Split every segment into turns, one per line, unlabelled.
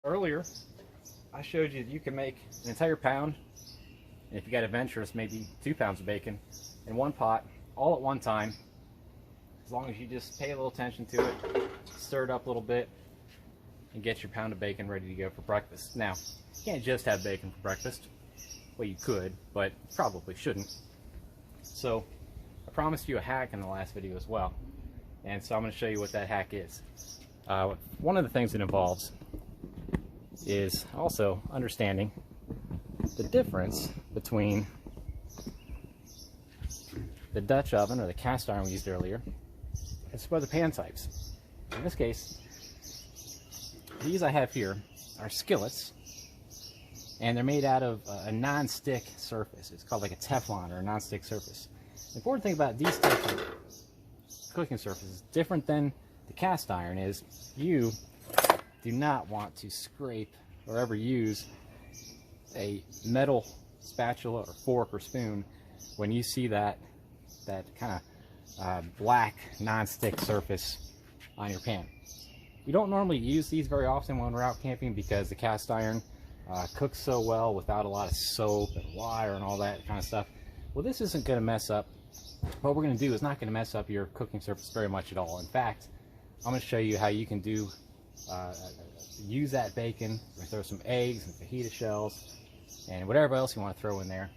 Earlier, I showed you that you can make an entire pound, and if you got adventurous, maybe 2 pounds of bacon in one pot, all at one time, as long as you just pay a little attention to it, stir it up a little bit, and get your pound of bacon ready to go for breakfast. Now, you can't just have bacon for breakfast. Well, you could, but probably shouldn't. So, I promised you a hack in the last video as well, and so I'm going to show you what that hack is. One of the things it involves is also understanding the difference between the Dutch oven or the cast iron we used earlier and some other pan types. In this case, these I have here are skillets, and they're made out of a non-stick surface. It's called like a Teflon or a non-stick surface. The important thing about these types of cooking surfaces, different than the cast iron, is you do not want to scrape or ever use a metal spatula or fork or spoon when you see that kind of black non-stick surface on your pan. We don't normally use these very often when we're out camping because the cast iron cooks so well without a lot of soap and wire and all that kind of stuff. Well, this isn't going to mess up. What we're going to do is not going to mess up your cooking surface very much at all. In fact, I'm going to show you how you can do use that bacon, throw some eggs and fajita shells and whatever else you want to throw in there,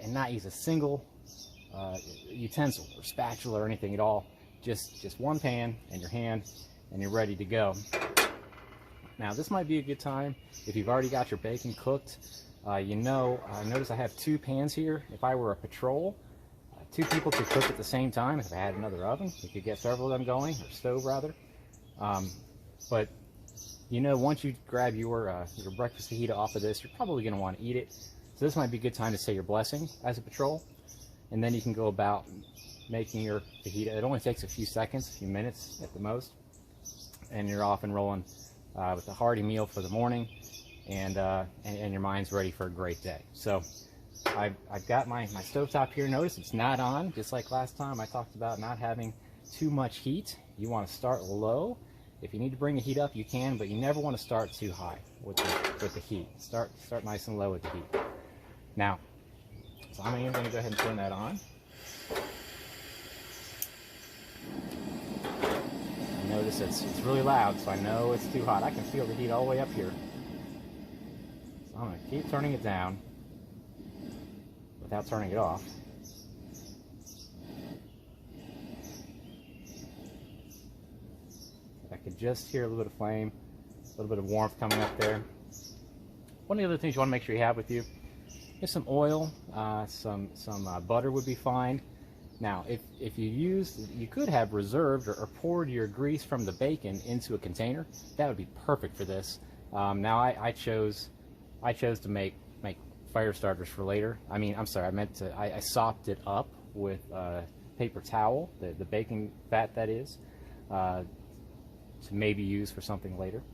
and not use a single utensil or spatula or anything at all. Just one pan and your hand, and you're ready to go. Now, this might be a good time if you've already got your bacon cooked. Notice I have 2 pans here. If I were a patrol, 2 people could cook at the same time. If I had another oven, we could get several of them going, or stove rather. But once you grab your breakfast fajita off of this, you're probably going to want to eat it. So this might be a good time to say your blessing as a patrol, and then you can go about making your fajita. It only takes a few seconds, a few minutes at the most, and you're off and rolling with a hearty meal for the morning, and your mind's ready for a great day. So I've got my stovetop here. Notice it's not on, just like last time I talked about not having too much heat. You want to start low. If you need to bring the heat up, you can, but you never want to start too high with the heat. Start nice and low with the heat. Now, so I'm even going to go ahead and turn that on. And notice it's really loud, so I know it's too hot. I can feel the heat all the way up here. So I'm going to keep turning it down without turning it off. I could just hear a little bit of flame, a little bit of warmth coming up there. One of the other things you want to make sure you have with you is some oil, some butter would be fine. Now, if you could have reserved or poured your grease from the bacon into a container. That would be perfect for this. Now I chose to make fire starters for later. I sopped it up with paper towel, the bacon fat that is, to maybe use for something later.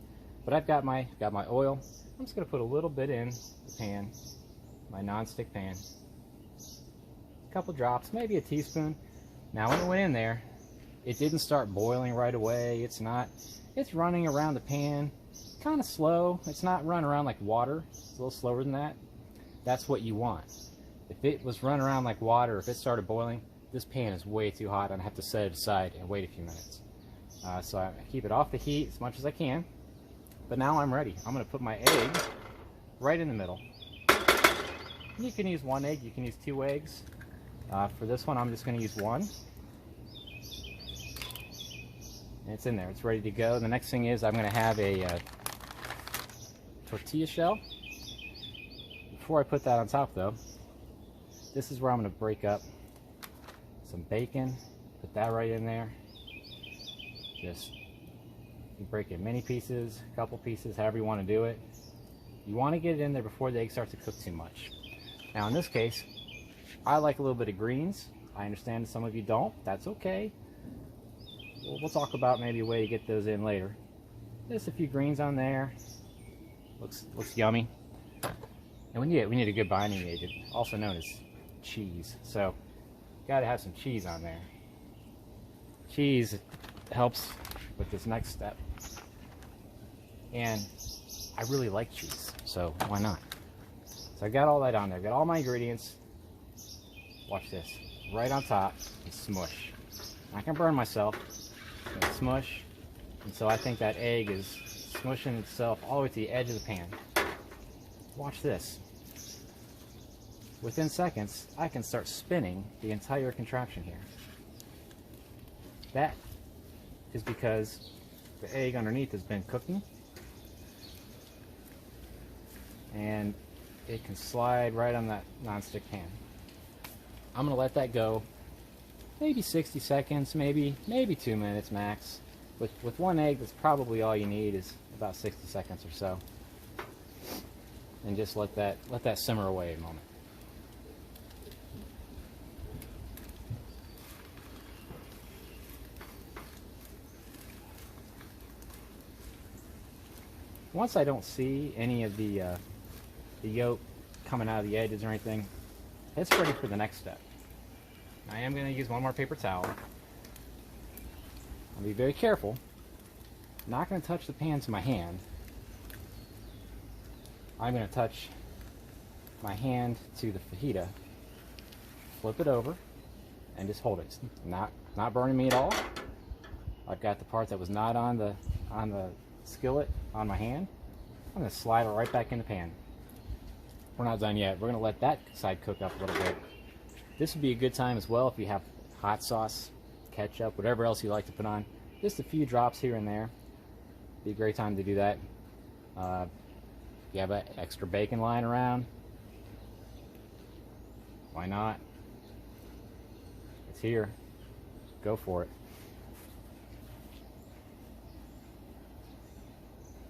But I've got my oil. I'm just going to put a little bit in the pan, my non-stick pan. A couple drops, maybe a teaspoon. Now when it went in there, it didn't start boiling right away. It's running around the pan kind of slow. It's not running around like water. It's a little slower than that. That's what you want. If it was running around like water, if it started boiling, this pan is way too hot and I have to set it aside and wait a few minutes. So I keep it off the heat as much as I can. But now I'm ready. I'm going to put my egg right in the middle. You can use 1 egg, you can use 2 eggs. For this one, I'm just going to use 1. And it's in there, it's ready to go. The next thing is I'm going to have a tortilla shell. Before I put that on top though, this is where I'm going to break up some bacon, put that right in there. Just you break it in mini pieces, a couple pieces, however you want to do it. You want to get it in there before the egg starts to cook too much. Now in this case, I like a little bit of greens. I understand that some of you don't. That's okay. We'll talk about maybe a way to get those in later. Just a few greens on there. Looks yummy. And we need a good binding agent, also known as cheese. So, got to have some cheese on there. Cheese helps with this next step. And I really like cheese, so why not? So I got all that on there. Got all my ingredients. Watch this. Right on top and smush. Not gonna burn myself. Gonna smush. And so I think that egg is smushing itself all the way to the edge of the pan. Watch this. Within seconds, I can start spinning the entire contraption here. That is because the egg underneath has been cooking, and it can slide right on that nonstick pan. I'm going to let that go maybe 60 seconds, maybe 2 minutes max. With one egg, that's probably all you need, is about 60 seconds or so. And just let that simmer away a moment. Once I don't see any of the yolk coming out of the edges or anything, it's ready for the next step. I am going to use one more paper towel. I'll be very careful. Not going to touch the pan to my hand. I'm going to touch my hand to the fajita, flip it over, and just hold it. It's not burning me at all. I've got the part that was not on the skillet on my hand. I'm going to slide it right back in the pan. We're not done yet. We're going to let that side cook up a little bit. This would be a good time as well if you have hot sauce, ketchup, whatever else you like to put on. Just a few drops here and there. Be a great time to do that. You have an extra bacon lying around, why not? It's here. Go for it.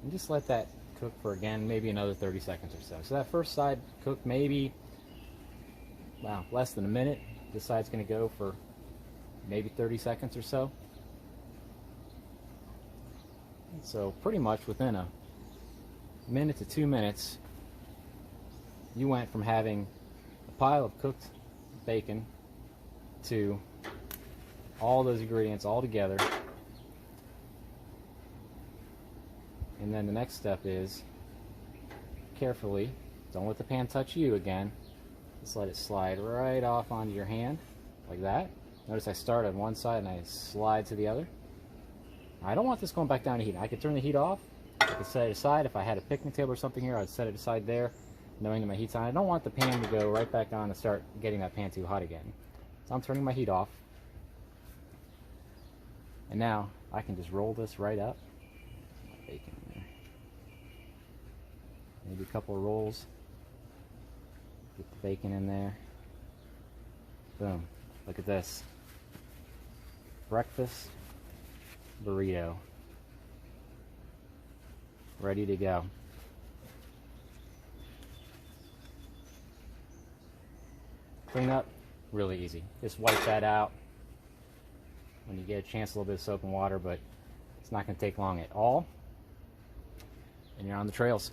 And just let that cook for, again, maybe another 30 seconds or so. So that first side cooked maybe, wow, less than a minute. This side's going to go for maybe 30 seconds or so. And so pretty much within a minute to 2 minutes, you went from having a pile of cooked bacon to all those ingredients all together. And then the next step is, carefully, don't let the pan touch you again. Just let it slide right off onto your hand, like that. Notice I start on one side and I slide to the other. I don't want this going back down to heat. I could turn the heat off. I could set it aside. If I had a picnic table or something here, I'd set it aside there, knowing that my heat's on. I don't want the pan to go right back on and start getting that pan too hot again. So I'm turning my heat off. And now I can just roll this right up. Bacon in there. Maybe a couple of rolls. Get the bacon in there. Boom. Look at this. Breakfast burrito. Ready to go. Clean up, really easy. Just wipe that out when you get a chance, a little bit of soap and water, but it's not going to take long at all. And you're on the trails.